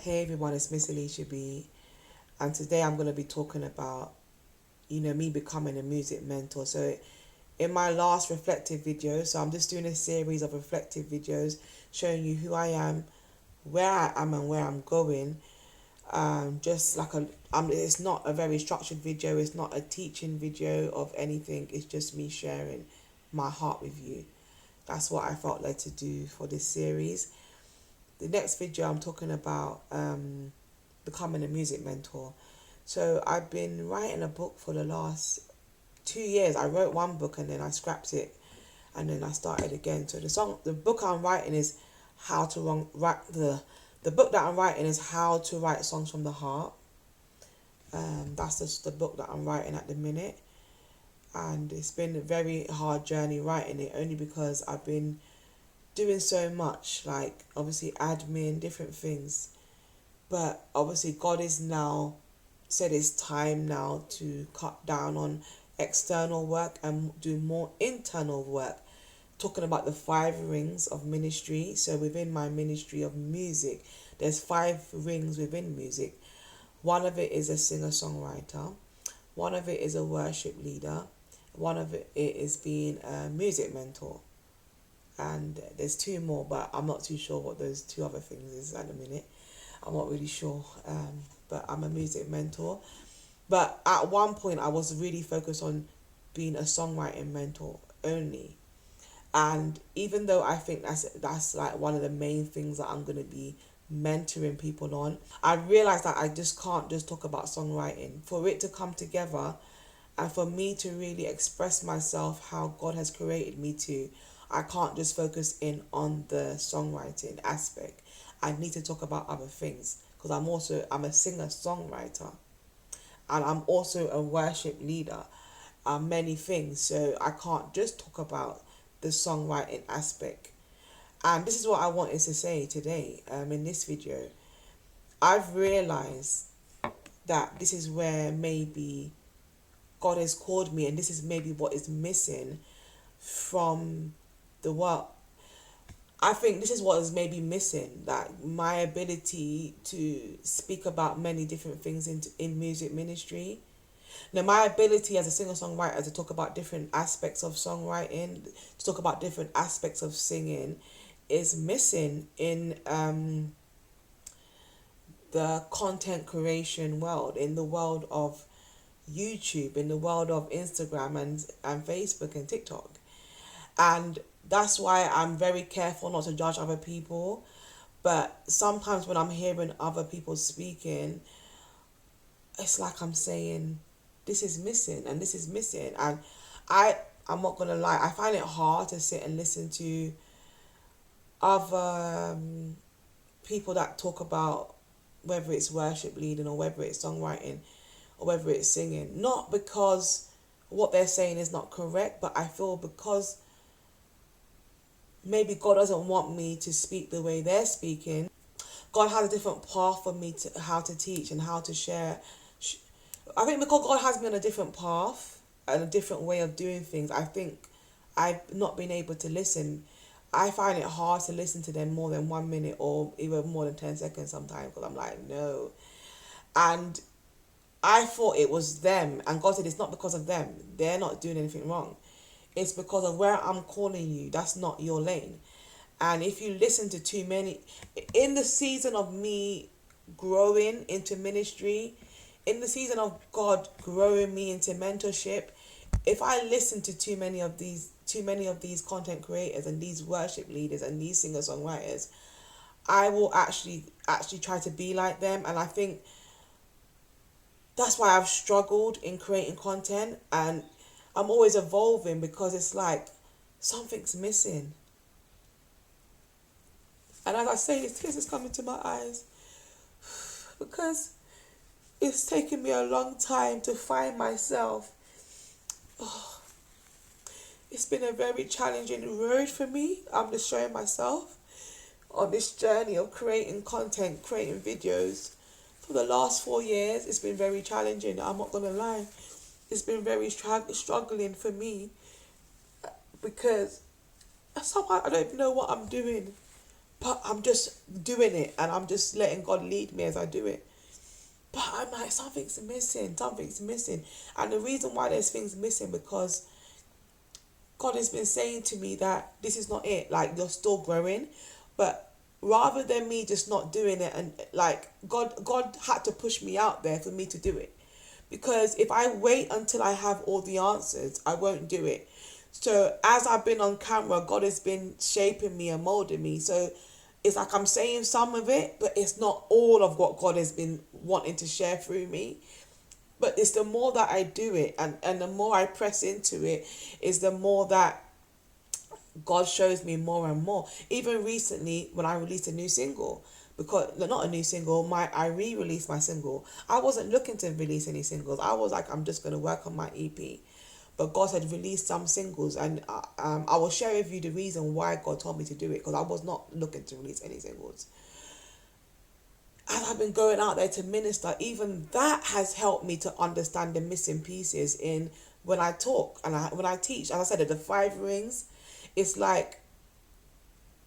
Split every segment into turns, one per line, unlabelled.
Hey everyone, it's Miss Alisha B, and today I'm going to be talking about, me becoming a music mentor. So in my last reflective video, so I'm just doing a series of reflective videos showing you who I am, where I am and where I'm going. Just like it's not a very structured video, it's not a teaching video of anything, it's just me sharing my heart with you. That's what I felt led to do for this series. The next video I'm talking about becoming a music mentor. So I've been writing a book for the last 2 years. I wrote one book and then I scrapped it and then I started again. So the book I'm writing is how to write the book that I'm writing is how to write songs from the heart. That's just the book that I'm writing at the minute, and it's been a very hard journey writing it, only because I've been doing so much, like obviously admin, different things. But obviously God is now said it's time now to cut down on external work and do more internal work, talking about the 5 rings of ministry. So within my ministry of music, there's 5 rings within music. One of it is a singer-songwriter, one of it is a worship leader, one of it is being a music mentor, and there's 2 more, but I'm not too sure what those 2 other things is at the minute. I'm not really sure, but I'm a music mentor. But at one point I was really focused on being a songwriting mentor only. And even though I think that's like one of the main things that I'm going to be mentoring people on, I realized that I just can't just talk about songwriting. For it to come together and for me to really express myself how God has created me to, I can't just focus in on the songwriting aspect. I need to talk about other things, because I'm a singer-songwriter and I'm also a worship leader. Many things, so I can't just talk about the songwriting aspect. And this is what I wanted to say today in this video. I've realized that this is where maybe God has called me, and this is maybe what is missing from the world. I think this is what is maybe missing, that my ability to speak about many different things in music ministry. Now, my ability as a singer-songwriter to talk about different aspects of songwriting, to talk about different aspects of singing, is missing in the content creation world, in the world of YouTube, in the world of Instagram and Facebook and TikTok. And that's why I'm very careful not to judge other people. But sometimes when I'm hearing other people speaking, it's like I'm saying, this is missing and this is missing. And I'm not going to lie, I find it hard to sit and listen to other people that talk about whether it's worship leading or whether it's songwriting or whether it's singing. Not because what they're saying is not correct, but I feel because maybe God doesn't want me to speak the way they're speaking. God has a different path for me to how to teach and how to share. I think because God has me on a different path and a different way of doing things, I think I've not been able to listen. I find it hard to listen to them more than 1 minute or even more than 10 seconds sometimes, because I'm like, no. And I thought it was them, and God said it's not because of them. They're not doing anything wrong. It's because of where I'm calling you. That's not your lane. And if you listen to too many, in the season of me growing into ministry, in the season of God growing me into mentorship, if I listen to too many of these content creators and these worship leaders and these singer-songwriters, I will actually try to be like them. And I think that's why I've struggled in creating content, and I'm always evolving, because it's like something's missing. And as I say this, tears is coming to my eyes, because it's taken me a long time to find myself. Oh, it's been a very challenging road for me. I'm just showing myself on this journey of creating content, creating videos. For the last 4 years, it's been very challenging. I'm not going to lie. It's been very struggling for me, because somehow I don't even know what I'm doing. but I'm just doing it and I'm just letting God lead me as I do it. But I'm like, something's missing. And the reason why there's things missing, because God has been saying to me that this is not it. Like, you're still growing. But rather than me just not doing it, and like, God had to push me out there for me to do it. Because if I wait until I have all the answers, I won't do it. So as I've been on camera, God has been shaping me and molding me. So it's like I'm saying some of it, but it's not all of what God has been wanting to share through me. But it's the more that I do it, and the more I press into it, is the more that God shows me more and more. Even recently, when I released a new single, because no, not a new single, I re-released my single. I wasn't looking to release any singles. I was like, I'm just gonna work on my EP. But God had released some singles, and I will share with you the reason why God told me to do it, because I was not looking to release any singles. As I've been going out there to minister, even that has helped me to understand the missing pieces in when I talk and when I teach. As I said, the 5 rings, it's like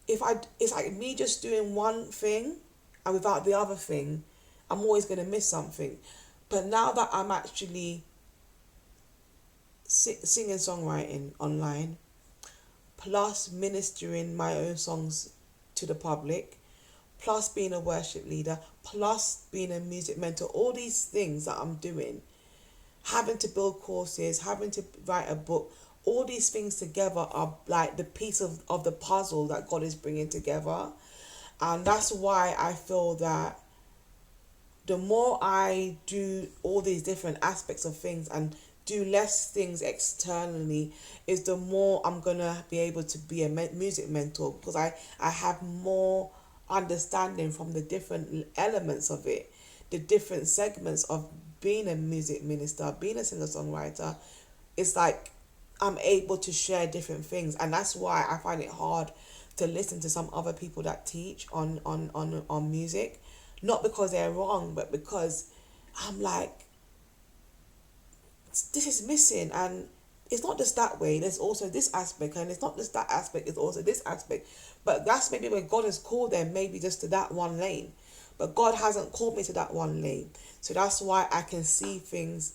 it's like me just doing one thing, and without the other thing, I'm always gonna miss something. But now that I'm actually singing songwriting online, plus ministering my own songs to the public, plus being a worship leader, plus being a music mentor, all these things that I'm doing, having to build courses, having to write a book, all these things together are like the piece of the puzzle that God is bringing together. And that's why I feel that the more I do all these different aspects of things and do less things externally, is the more I'm gonna be able to be a music mentor, because I have more understanding from the different elements of it, the different segments of being a music minister, being a singer-songwriter. It's like I'm able to share different things, and that's why I find it hard to listen to some other people that teach on music. Not because they're wrong, but because I'm like, this is missing. And it's not just that way, there's also this aspect, and it's not just that aspect, it's also this aspect. But that's maybe where God has called them, maybe just to that one lane. But God hasn't called me to that one lane. So that's why I can see things.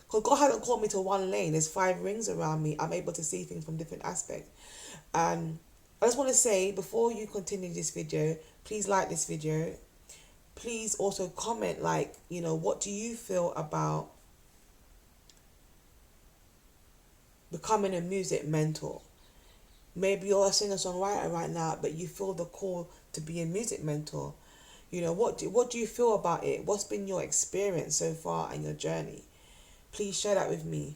Because God hasn't called me to one lane. There's 5 rings around me. I'm able to see things from different aspects. And I just want to say, before you continue this video, please like this video. Please also comment, like, what do you feel about becoming a music mentor? Maybe you're a singer-songwriter right now, but you feel the call to be a music mentor. What do you feel about it? What's been your experience so far and your journey? Please share that with me.